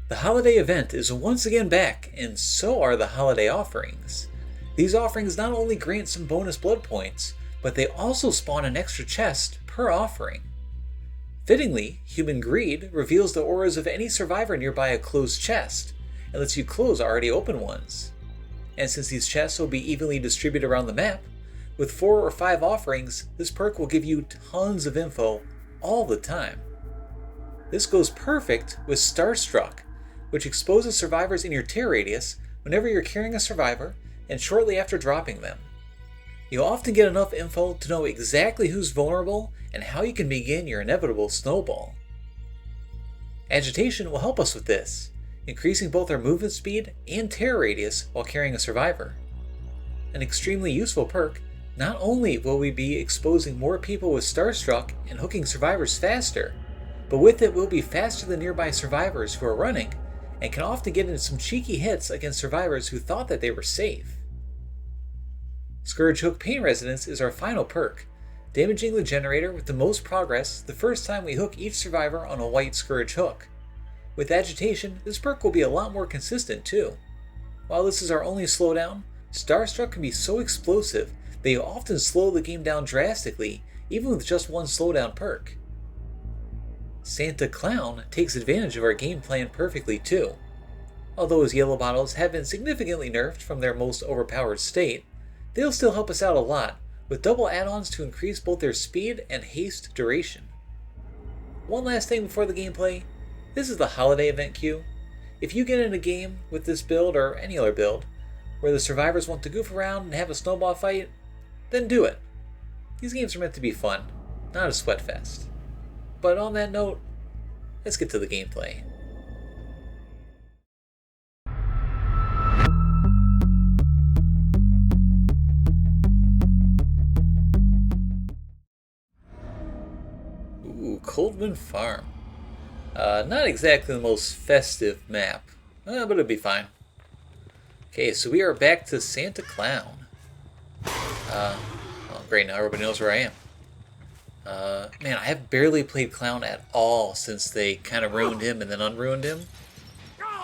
The holiday event is once again back, and so are the holiday offerings. These offerings not only grant some bonus blood points, but they also spawn an extra chest per offering. Fittingly, Human Greed reveals the auras of any survivor nearby a closed chest, and lets you close already open ones. And since these chests will be evenly distributed around the map, with 4 or 5 offerings, this perk will give you tons of info all the time. This goes perfect with Starstruck, which exposes survivors in your tear radius whenever you're carrying a survivor and shortly after dropping them. You'll often get enough info to know exactly who's vulnerable and how you can begin your inevitable snowball. Agitation will help us with this, increasing both our movement speed and tear radius while carrying a survivor. An extremely useful perk, not only will we be exposing more people with Starstruck and hooking survivors faster, but with it we'll be faster than nearby survivors who are running and can often get into some cheeky hits against survivors who thought that they were safe. Scourge Hook Pain Resonance is our final perk, damaging the generator with the most progress the first time we hook each survivor on a white Scourge Hook. With Agitation, this perk will be a lot more consistent too. While this is our only slowdown, Starstruck can be so explosive that you often slow the game down drastically even with just one slowdown perk. Santa Clown takes advantage of our game plan perfectly too. Although his yellow bottles have been significantly nerfed from their most overpowered state, they'll still help us out a lot, with double add-ons to increase both their speed and haste duration. One last thing before the gameplay, this is the holiday event queue. If you get in a game with this build or any other build, where the survivors want to goof around and have a snowball fight, then do it. These games are meant to be fun, not a sweat fest. But on that note, let's get to the gameplay. Ooh, Coldman Farm. Not exactly the most festive map, but it'll be fine. Okay, so we are back to Santa Clown. Oh great, now everybody knows where I am. Man, I have barely played Clown at all since they kind of ruined him and then unruined him.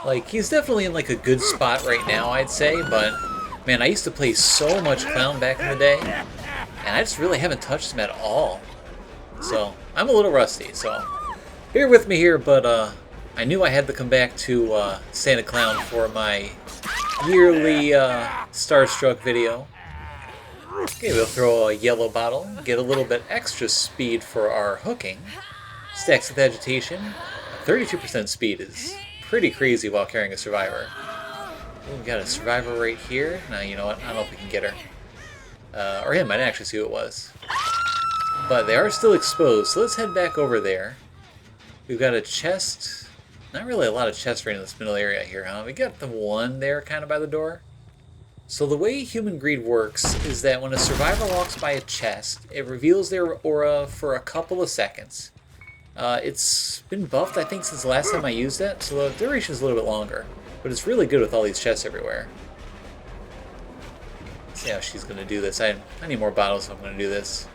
Like, he's definitely in like a good spot right now, I'd say, but man, I used to play so much Clown back in the day, and I just really haven't touched him at all. So, I'm a little rusty, so bear with me here, but I knew I had to come back to Santa Clown for my yearly Starstruck video. Okay, we'll throw a yellow bottle, get a little bit extra speed for our hooking. Stacks with Agitation. 32% speed is pretty crazy while carrying a survivor. Ooh, we got a survivor right here. Now, you know what? I don't know if we can get her. Or him, I didn't actually see who it was. But they are still exposed, so let's head back over there. We've got a chest. Not really a lot of chests right in this middle area here, huh? We got the one there kind of by the door. So the way Human Greed works is that when a survivor walks by a chest, it reveals their aura for a couple of seconds. It's been buffed, I think, since the last time I used it, so the duration is a little bit longer. But it's really good with all these chests everywhere. Let's see how she's going to do this. I need more bottles if I'm going to do this.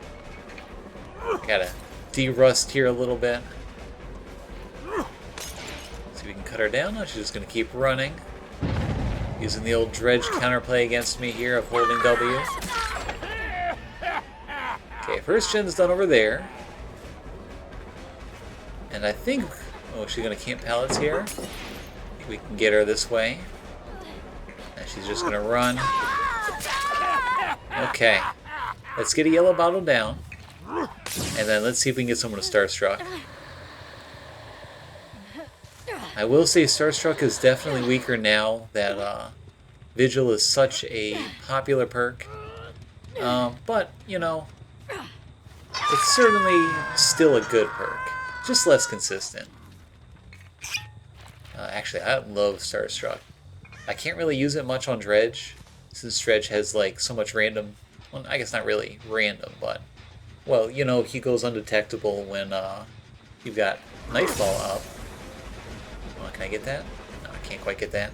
Gotta de-rust here a little bit. See if we can cut her down. No, she's just going to keep running. Using the old Dredge counterplay against me here of holding W. Okay, first gen's done over there. And I think... Oh, she's going to camp pallets here. I think we can get her this way. And she's just going to run. Okay. Let's get a yellow bottle down. And then let's see if we can get someone to Starstruck. I will say Starstruck is definitely weaker now that Vigil is such a popular perk. But, you know, it's certainly still a good perk. Just less consistent. Actually, I love Starstruck. I can't really use it much on Dredge, since Dredge has like so much random... Well, I guess not really random, but... Well, you know, he goes undetectable when you've got Nightfall up. Oh, can I get that? No, I can't quite get that.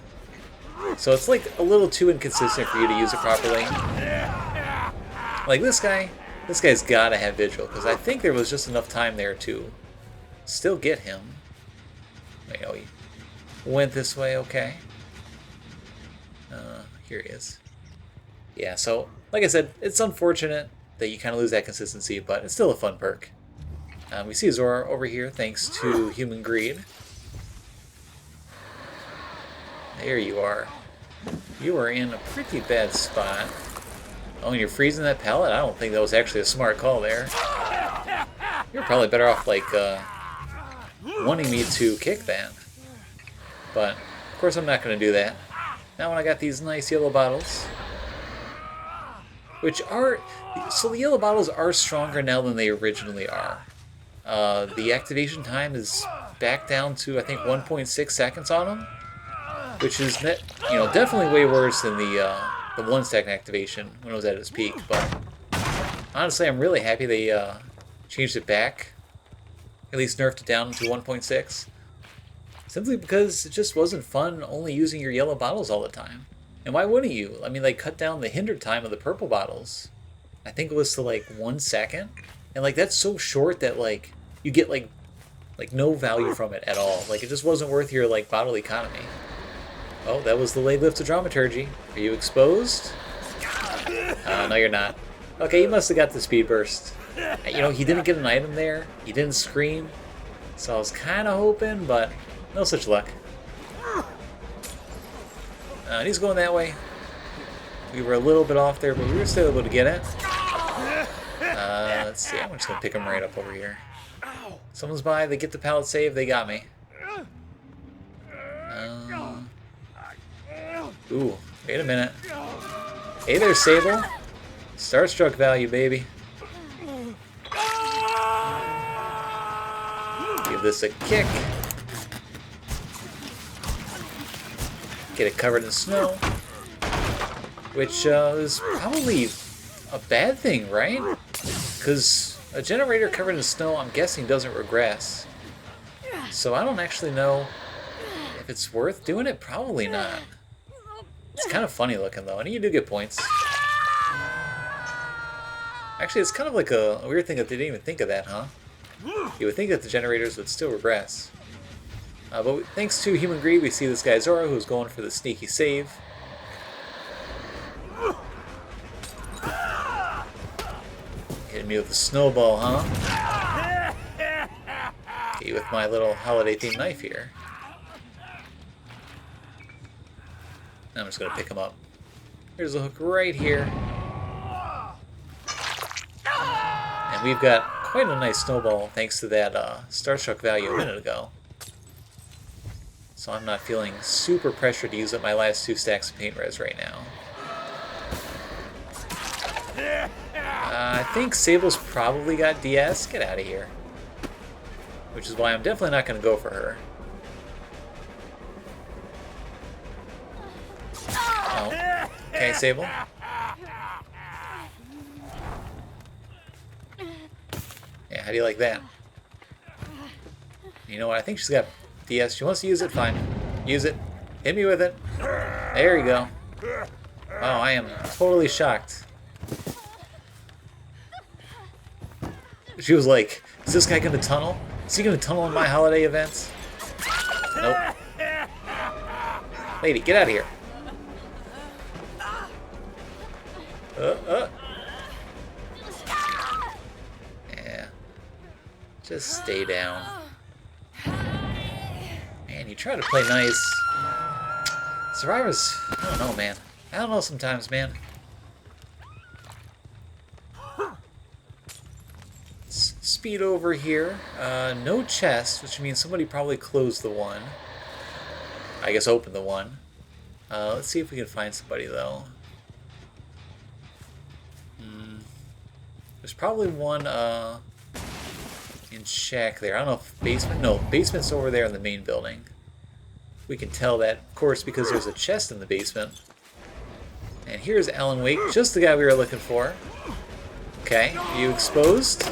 So it's like a little too inconsistent for you to use it properly. Like this guy's got to have Vigil, because I think there was just enough time there to still get him. Wait, oh, went this way, okay. Here he is. Yeah, so, like I said, it's unfortunate that you kind of lose that consistency, but it's still a fun perk. We see Zora over here thanks to Human Greed. There you are. You are in a pretty bad spot. Oh, and you're freezing that pallet? I don't think that was actually a smart call there. You're probably better off, like, wanting me to kick that. But, of course, I'm not going to do that. Now when I got these nice yellow bottles, which are... So the yellow bottles are stronger now than they originally are. The activation time is back down to, I think, 1.6 seconds on them, which is, definitely way worse than the 1-second activation when it was at its peak. But honestly, I'm really happy they changed it back, at least nerfed it down to 1.6, simply because it just wasn't fun only using your yellow bottles all the time. And why wouldn't you? I mean, they cut down the hindered time of the purple bottles. I think it was to like 1 second, and like that's so short that like you get like no value from it at all. Like it just wasn't worth your like bottle economy. Oh, that was the leg lift to dramaturgy. Are you exposed? No, you're not. Okay, you must have got the speed burst. You know, he didn't get an item there. He didn't scream. So I was kind of hoping, but no such luck. And he's going that way. We were a little bit off there, but we were still able to get it. Let's see, I'm just going to pick him right up over here. Someone's by, they get the pallet save, they got me. Ooh, wait a minute. Hey there, Sable. Starstruck value, baby. Give this a kick. Get it covered in snow. Which is probably a bad thing, right? Because a generator covered in snow, I'm guessing, doesn't regress. So I don't actually know if it's worth doing it. Probably not. It's kind of funny looking, though, and you do get points. Actually, it's kind of like a weird thing that they didn't even think of that, huh? You would think that the generators would still regress. But thanks to Human Greed, we see this guy Zora, who's going for the sneaky save. Hitting me with a snowball, huh? Okay, with my little holiday-themed knife here. I'm just going to pick him up. Here's a hook right here. And we've got quite a nice snowball thanks to that Starstruck value a minute ago. So I'm not feeling super pressured to use up my last 2 stacks of paint res right now. I think Sable's probably got DS. Get out of here. Which is why I'm definitely not going to go for her. Oh. Okay, Sable. Yeah, how do you like that? You know what? I think she's got DS. She wants to use it. Fine. Use it. Hit me with it. There you go. Wow, I am totally shocked. She was like, is this guy going to tunnel? Is he going to tunnel in my holiday events? Nope. Lady, get out of here. Yeah. Just stay down. Man, you try to play nice. Survivors, I don't know, man. I don't know sometimes, man. Speed over here. No chest, which means somebody probably closed the one. I guess opened the one. Let's see if we can find somebody, though. There's probably one in shack there. I don't know if basement. No, basement's over there in the main building. We can tell that, of course, because there's a chest in the basement. And here's Alan Wake, just the guy we were looking for. Okay, are you exposed?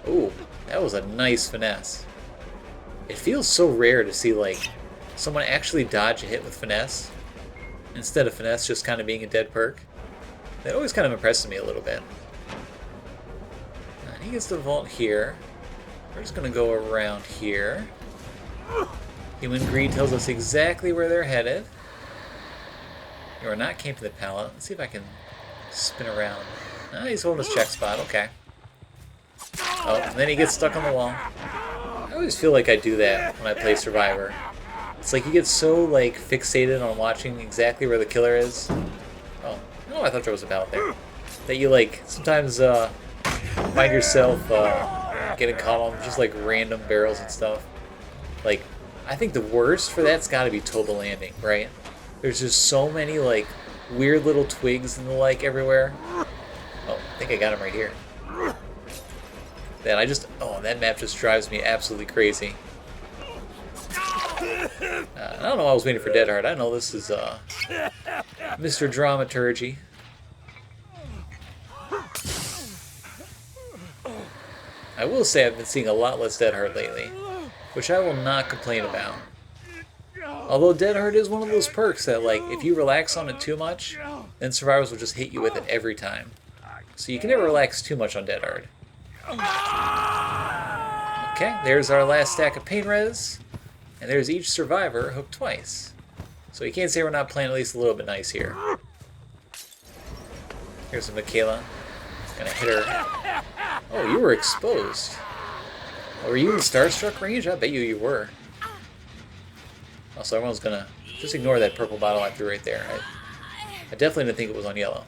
Ooh, that was a nice finesse. It feels so rare to see, like, someone actually dodge a hit with finesse, instead of finesse just kind of being a dead perk. That always kind of impresses me a little bit. He gets the vault here. We're just going to go around here. Human greed tells us exactly where they're headed. You are not camping the pallet. Let's see if I can spin around. Oh, he's holding his check spot. Okay. Oh, and then he gets stuck on the wall. I always feel like I do that when I play Survivor. It's like you get so like fixated on watching exactly where the killer is. Oh, I thought there was a pallet there. That you like sometimes find yourself getting caught on just like random barrels and stuff. Like, I think the worst for that's got to be Toba Landing, right? There's just so many like weird little twigs and the like everywhere. Oh, I think I got him right here. Then that map just drives me absolutely crazy. I don't know why I was waiting for Dead Hard. I know this is Mr. Dramaturgy. I will say I've been seeing a lot less Dead Hard lately, which I will not complain about. Although Dead Hard is one of those perks that, like, if you relax on it too much, then survivors will just hit you with it every time. So you can never relax too much on Dead Hard. Okay, there's our last stack of pain res, and there's each survivor hooked twice. So you can't say we're not playing at least a little bit nice here. Here's a Michaela. Gonna hit her. Oh, you were exposed. Oh, were you in Starstruck range? I bet you were. Also, everyone's gonna just ignore that purple bottle I threw right there. I definitely didn't think it was on yellow.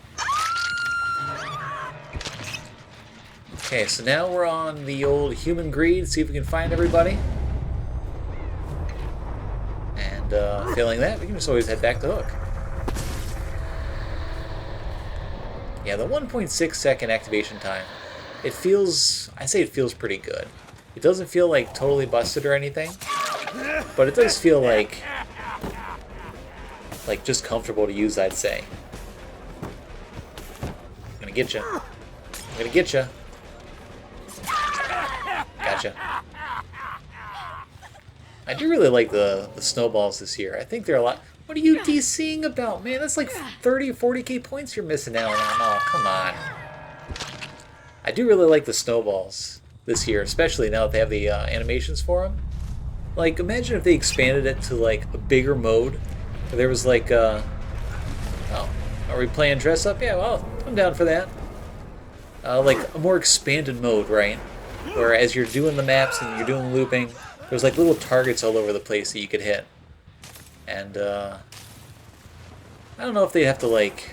Okay, so now we're on the old human greed. See if we can find everybody. And failing that, we can just always head back to Hook. Yeah, the 1.6 second activation time. It feels pretty good. It doesn't feel like totally busted or anything, but it does feel like just comfortable to use, I'd say. I'm gonna get you. I'm gonna get you. Gotcha. I do really like the snowballs this year. I think they're a lot. What are you DCing about, man? That's like 30 or 40k points you're missing out on. Oh, come on. I do really like the snowballs this year, especially now that they have the animations for them. Like, imagine if they expanded it to like a bigger mode. Where there was like, oh, are we playing dress up? Yeah, well, I'm down for that. Like a more expanded mode, right? Where as you're doing the maps and you're doing looping, there's like little targets all over the place that you could hit. And I don't know if they have to like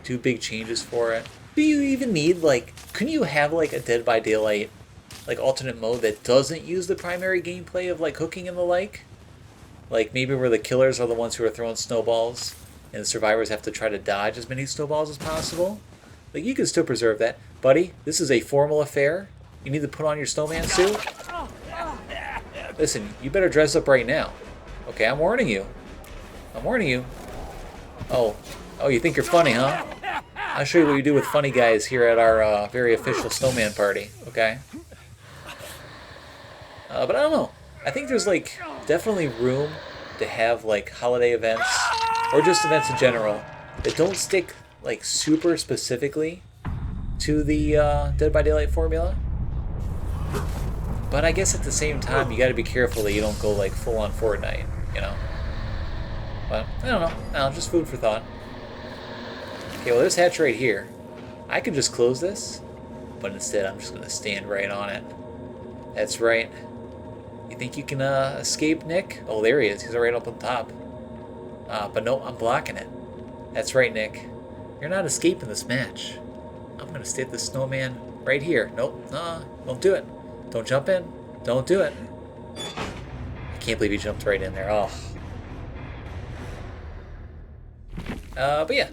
do big changes for it. Do you even need like, couldn't you have like a Dead by Daylight like alternate mode that doesn't use the primary gameplay of like hooking and the like? Like maybe where the killers are the ones who are throwing snowballs and the survivors have to try to dodge as many snowballs as possible. Like you can still preserve that. Buddy, this is a formal affair. You need to put on your snowman suit. Listen, you better dress up right now. Okay, I'm warning you. I'm warning you. Oh, you think you're funny, huh? I'll show you what you do with funny guys here at our very official snowman party, okay? But I don't know. I think there's like definitely room to have like holiday events or just events in general that don't stick like super specifically to the Dead by Daylight formula. But I guess at the same time, you got to be careful that you don't go like full on Fortnite, you know? But I don't know. No, just food for thought. Okay, well there's hatch right here. I could just close this, but instead I'm just going to stand right on it. That's right. You think you can escape, Nick? Oh, there he is. He's right up on top. But no, I'm blocking it. That's right, Nick. You're not escaping this match. I'm going to stay at the snowman right here. Nope. Don't do it. Don't jump in. Don't do it. I can't believe he jumped right in there. Oh. But yeah.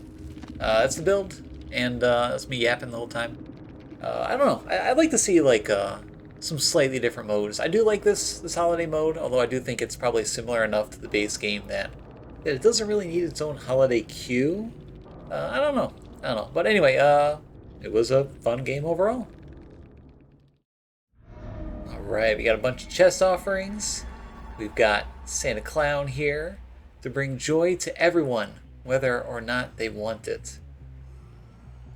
That's the build. And that's me yapping the whole time. I don't know. I'd like to see like some slightly different modes. I do like this holiday mode, although I do think it's probably similar enough to the base game that it doesn't really need its own holiday queue. I don't know. But anyway, it was a fun game overall. Alright, we got a bunch of chest offerings. We've got Santa Clown here to bring joy to everyone, whether or not they want it.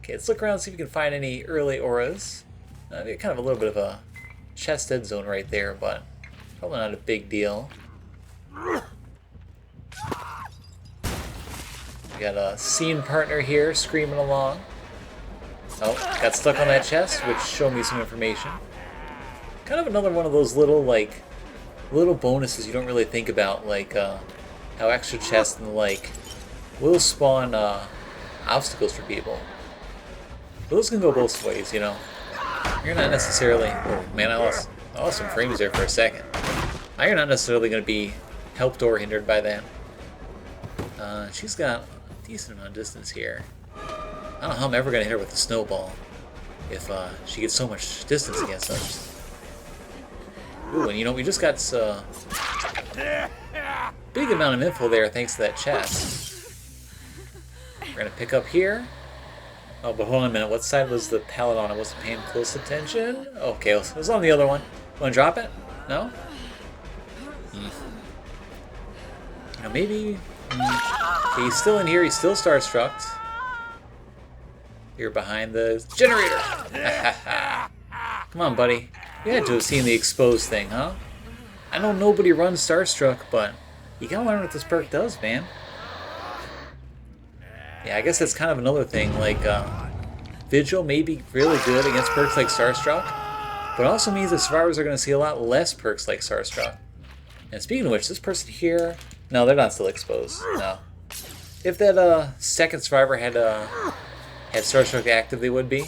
Okay, let's look around and see if we can find any early auras. Kind of a little bit of a chest dead zone right there, but probably not a big deal. We got a scene partner here screaming along. Oh, got stuck on that chest, which showed me some information. Kind of another one of those little, like, little bonuses you don't really think about, like, how extra chests and the like will spawn obstacles for people. Those can go both ways, you know. You're not necessarily... Oh, man, I lost some frames there for a second. Now you're not necessarily going to be helped or hindered by that. She's got a decent amount of distance here. I don't know how I'm ever going to hit her with a snowball if she gets so much distance against us. Ooh, and you know, we just got a big amount of info there thanks to that chest. We're going to pick up here. Oh, but hold on a minute. What side was the pallet on? I wasn't paying close attention. Okay, it was on the other one. Want to drop it? No? You know, maybe... Okay, he's still in here. He's still starstruck. You're behind the generator. Come on, buddy. You had to have seen the exposed thing, huh? I know nobody runs Starstruck, but you gotta learn what this perk does, man. Yeah, I guess that's kind of another thing. Like, Vigil may be really good against perks like Starstruck, but it also means that survivors are going to see a lot less perks like Starstruck. And speaking of which, this person here... No, they're not still exposed. No. If that second survivor had Starstruck active, they would be.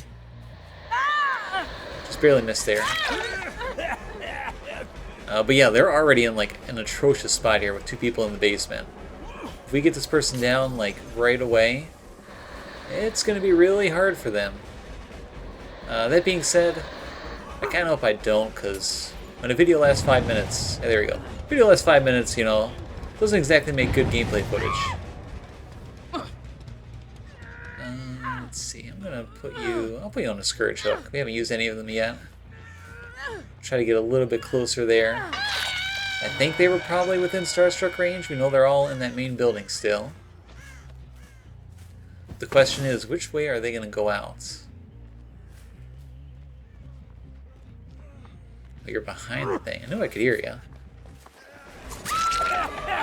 Just barely missed there. But yeah, they're already in like an atrocious spot here with two people in the basement. If we get this person down like right away, it's going to be really hard for them. That being said, I kind of hope I don't, because when a video lasts 5 minutes... Hey, there we go. Video lasts 5 minutes, you know, doesn't exactly make good gameplay footage. Let's see, I'm going to put you... I'll put you on a Scourge Hook. We haven't used any of them yet. Try to get a little bit closer there. I think they were probably within Starstruck range. We know they're all in that main building still. The question is, which way are they going to go out? Oh, you're behind the thing. I knew I could hear you.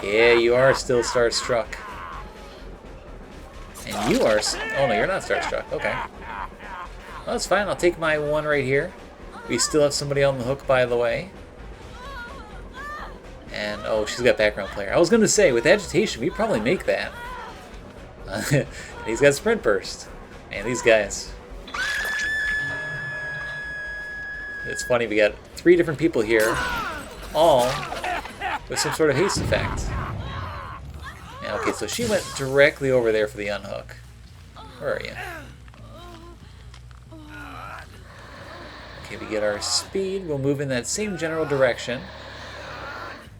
Yeah, you are still Starstruck. And you are... Oh, no, you're not Starstruck. Okay. Well, that's fine. I'll take my one right here. We still have somebody on the hook, by the way. And, oh, she's got background player. I was going to say, with agitation, we'd probably make that. He's got sprint burst. Man, these guys. It's funny, we got 3 different people here, all with some sort of haste effect. Yeah, okay, so she went directly over there for the unhook. Where are you? Okay, we get our speed. We'll move in that same general direction.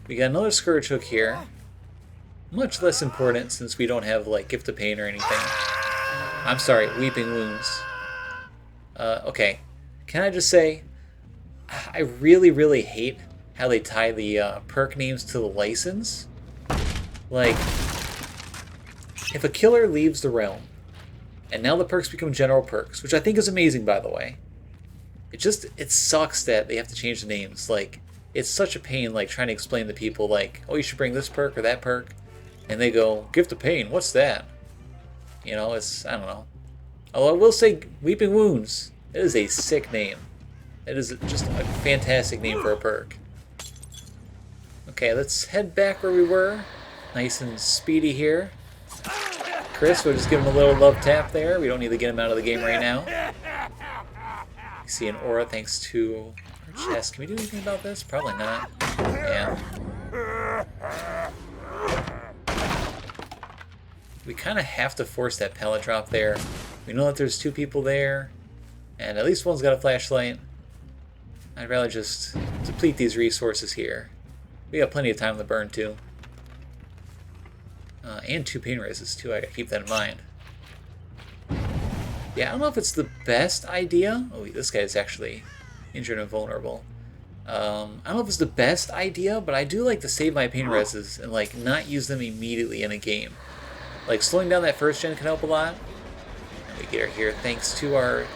We got another Scourge Hook here. Much less important since we don't have, like, Gift of Pain or anything. I'm sorry, Weeping Wounds. Okay. Can I just say, I really, really hate how they tie the perk names to the license. Like, if a killer leaves the realm, and now the perks become general perks, which I think is amazing, by the way. It sucks that they have to change the names. Like, it's such a pain, like, trying to explain to people, like, oh, you should bring this perk or that perk. And they go, Gift of Pain, what's that? You know, it's, I don't know. Although I will say, Weeping Wounds, it is a sick name. It is just a fantastic name for a perk. Okay, let's head back where we were. Nice and speedy here. Chris, we'll just give him a little love tap there. We don't need to get him out of the game right now. You see an aura thanks to our chest. Can we do anything about this? Probably not. Yeah. We kind of have to force that pallet drop there. We know that there's 2 people there, and at least one's got a flashlight. I'd rather just deplete these resources here. We got plenty of time to burn too. And 2 pain raises too, I gotta keep that in mind. Yeah, I don't know if it's the best idea. Oh, this guy's actually injured and vulnerable. I don't know if it's the best idea, but I do like to save my pain reses and like not use them immediately in a game. Like slowing down that first gen can help a lot. We get her here thanks to our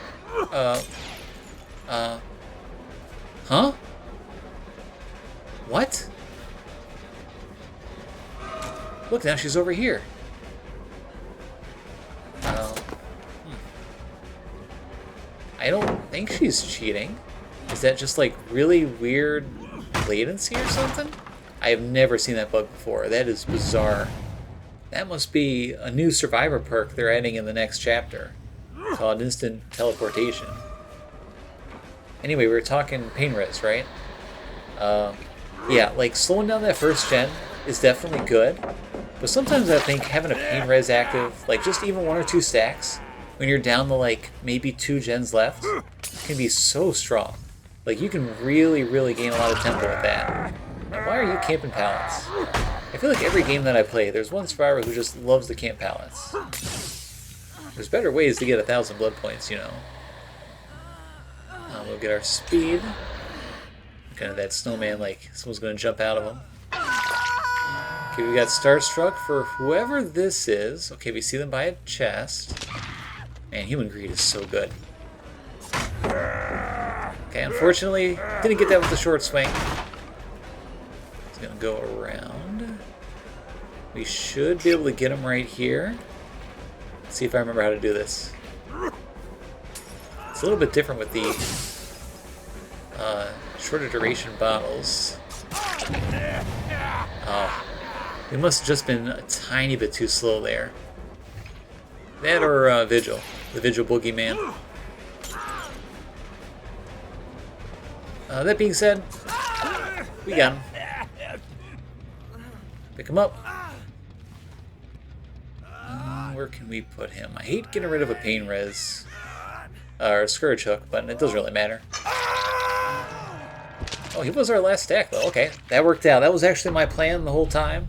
huh? What? Look, now she's over here. I don't think she's cheating. Is that just like really weird latency or something? I have never seen that bug before. That is bizarre. That must be a new survivor perk they're adding in the next chapter, called instant teleportation. Anyway, we were talking pain res, right? Yeah, like slowing down that first gen is definitely good, but sometimes I think having a pain res active, like just even 1 or 2 stacks, when you're down to like maybe 2 gens left, can be so strong. Like you can really, really gain a lot of tempo with that. Now, why are you camping pallets? I feel like every game that I play, there's one survivor who just loves to camp pallets. There's better ways to get 1,000 blood points, you know. We'll get our speed. Kind of that snowman, like someone's going to jump out of him. Okay, we got Starstruck for whoever this is. Okay, we see them by a chest. Man, Human Greed is so good. Okay, unfortunately, didn't get that with the short swing. It's going to go around. We should be able to get him right here. Let's see if I remember how to do this. It's a little bit different with the shorter duration bottles. Oh, we must have just been a tiny bit too slow there. That or Vigil, the Vigil Boogeyman. That being said, we got him. Pick him up. Where can we put him? I hate getting rid of a pain res or a Scourge Hook, but it doesn't really matter. Oh, he was our last stack, though. Okay, that worked out. That was actually my plan the whole time,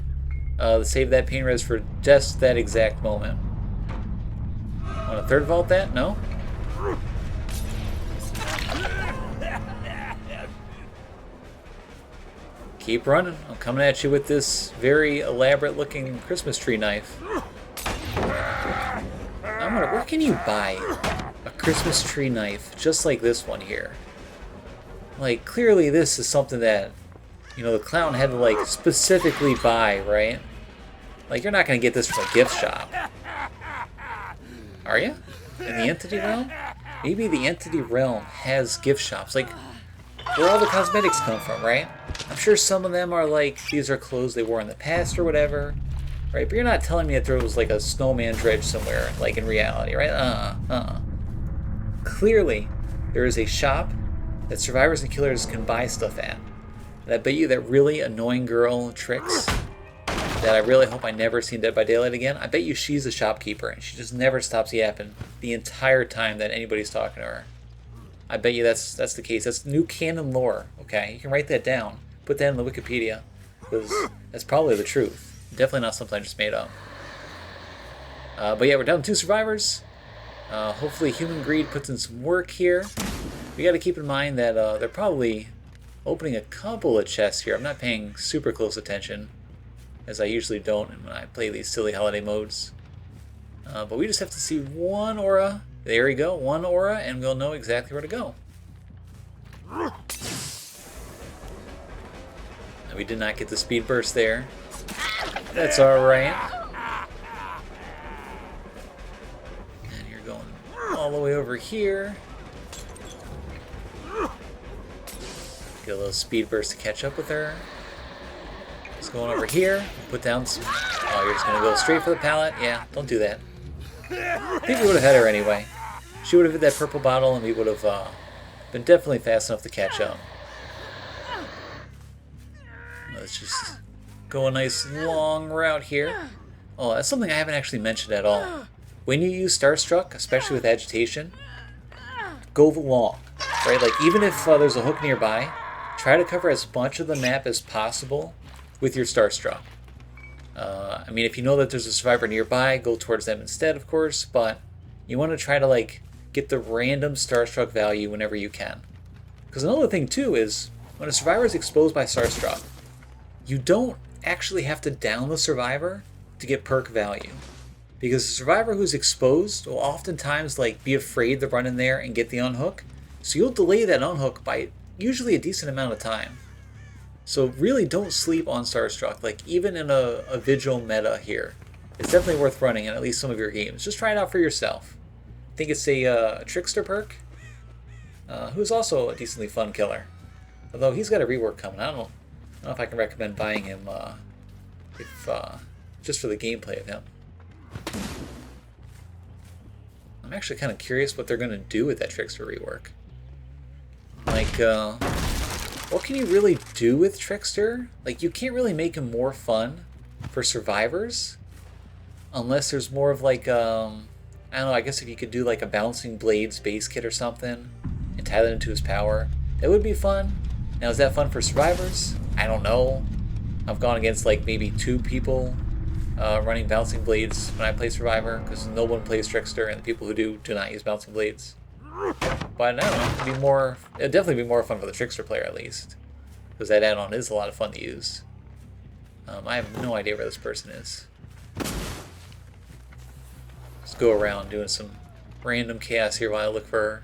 to save that pain res for just that exact moment. Want to third vault that? No? Keep running. I'm coming at you with this very elaborate-looking Christmas tree knife. Where can you buy a Christmas tree knife just like this one here? Like, clearly this is something that, you know, the clown had to, like, specifically buy, right? Like, you're not going to get this from a gift shop. Are you? In the Entity Realm? Maybe the Entity Realm has gift shops. Like, where all the cosmetics come from, right? I'm sure some of them are like, these are clothes they wore in the past or whatever. Right? But you're not telling me that there was, like, a snowman dredge somewhere, like, in reality, right? Clearly, there is a shop that survivors and killers can buy stuff at. And I bet you that really annoying girl Trix, that I really hope I never see in Dead by Daylight again, I bet you she's a shopkeeper and she just never stops yapping the entire time that anybody's talking to her. I bet you that's the case. That's new canon lore, okay? You can write that down. Put that in the Wikipedia, because that's probably the truth. Definitely not something I just made up. But yeah, we're down to 2 survivors. Hopefully Human Greed puts in some work here. We got to keep in mind that they're probably opening a couple of chests here. I'm not paying super close attention, as I usually don't when I play these silly holiday modes. But we just have to see one aura. There we go, one aura, and we'll know exactly where to go. And we did not get the speed burst there. That's alright. And you're going all the way over here. Get a little speed burst to catch up with her. Just going over here. Put down some... Oh, you're just going to go straight for the pallet? Yeah, don't do that. I think we would have had her anyway. She would have hit that purple bottle and we would have been definitely fast enough to catch up. Let's just go a nice long route here. Oh, that's something I haven't actually mentioned at all. When you use Starstruck, especially with agitation, go long, right? Like, even if there's a hook nearby, try to cover as much of the map as possible with your Starstruck. I mean, if you know that there's a survivor nearby, go towards them instead, of course, but you want to try to, like, get the random Starstruck value whenever you can. Because another thing, too, is when a survivor is exposed by Starstruck, you don't actually have to down the survivor to get perk value. Because the survivor who's exposed will oftentimes, like, be afraid to run in there and get the unhook, so you'll delay that unhook by usually a decent amount of time. So really don't sleep on Starstruck. Like even in a Vigil meta here, it's definitely worth running in at least some of your games. Just try it out for yourself. I think it's a Trickster perk, who's also a decently fun killer. Although he's got a rework coming. I don't know if I can recommend buying him if just for the gameplay of him. I'm actually kind of curious what they're going to do with that Trickster rework. Like, what can you really do with Trickster? Like, you can't really make him more fun for survivors unless there's more of like, I don't know, I guess if you could do like a Bouncing Blades base kit or something and tie that into his power, it would be fun. Now, is that fun for survivors? I don't know. I've gone against like maybe 2 people running Bouncing Blades when I play Survivor, because no one plays Trickster, and the people who do not use Bouncing Blades. But I don't know, it'd definitely be more fun for the Trickster player at least, because that add-on is a lot of fun to use. I have no idea where this person is. Just go around doing some random chaos here while I look for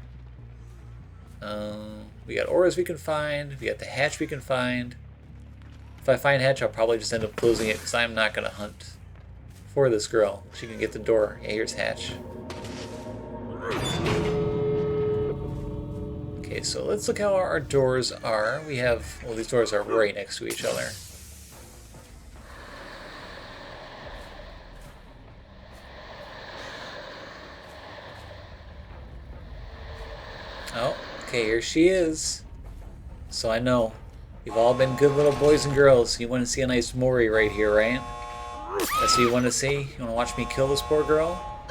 her. We got auras we can find, we got the hatch we can find. If I find hatch, I'll probably just end up closing it, because I'm not going to hunt for this girl. She can get the door. Yeah, here's hatch. Okay, so let's look how our doors are. We have, well, these doors are right next to each other. Oh, okay, here she is. So I know you've all been good little boys and girls. You want to see a nice Mori right here, right? That's what you want to see? You want to watch me kill this poor girl?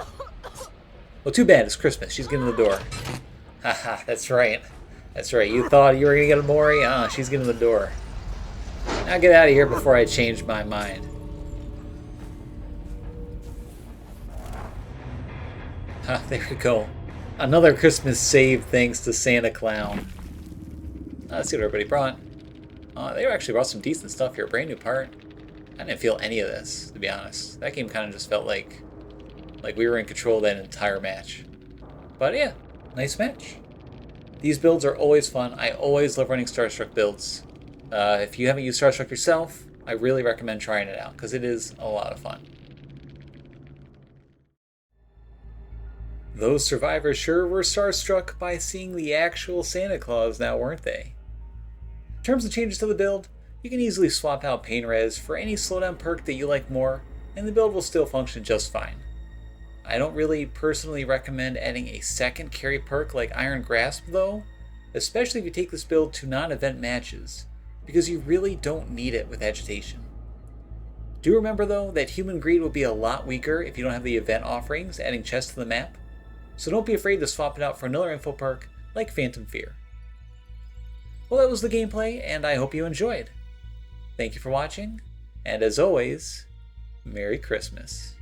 Well, too bad. It's Christmas. She's getting the door. Haha, that's right. That's right. You thought you were going to get a Mori? She's getting the door. Now get out of here before I change my mind. There we go. Another Christmas save thanks to Santa Clown. Let's see what everybody brought. They actually brought some decent stuff here. Brand new part. I didn't feel any of this, to be honest. That game kind of just felt like we were in control of that entire match. But yeah, nice match. These builds are always fun. I always love running Starstruck builds. If you haven't used Starstruck yourself, I really recommend trying it out, because it is a lot of fun. Those survivors sure were starstruck by seeing the actual Santa Claus now, weren't they? In terms of changes to the build, you can easily swap out Pain Res for any slowdown perk that you like more, and the build will still function just fine. I don't really personally recommend adding a second carry perk like Iron Grasp though, especially if you take this build to non-event matches, because you really don't need it with Agitation. Do remember though that Human Greed will be a lot weaker if you don't have the event offerings adding chests to the map, so don't be afraid to swap it out for another info perk like Phantom Fear. Well, that was the gameplay, and I hope you enjoyed. Thank you for watching, and as always, Merry Christmas.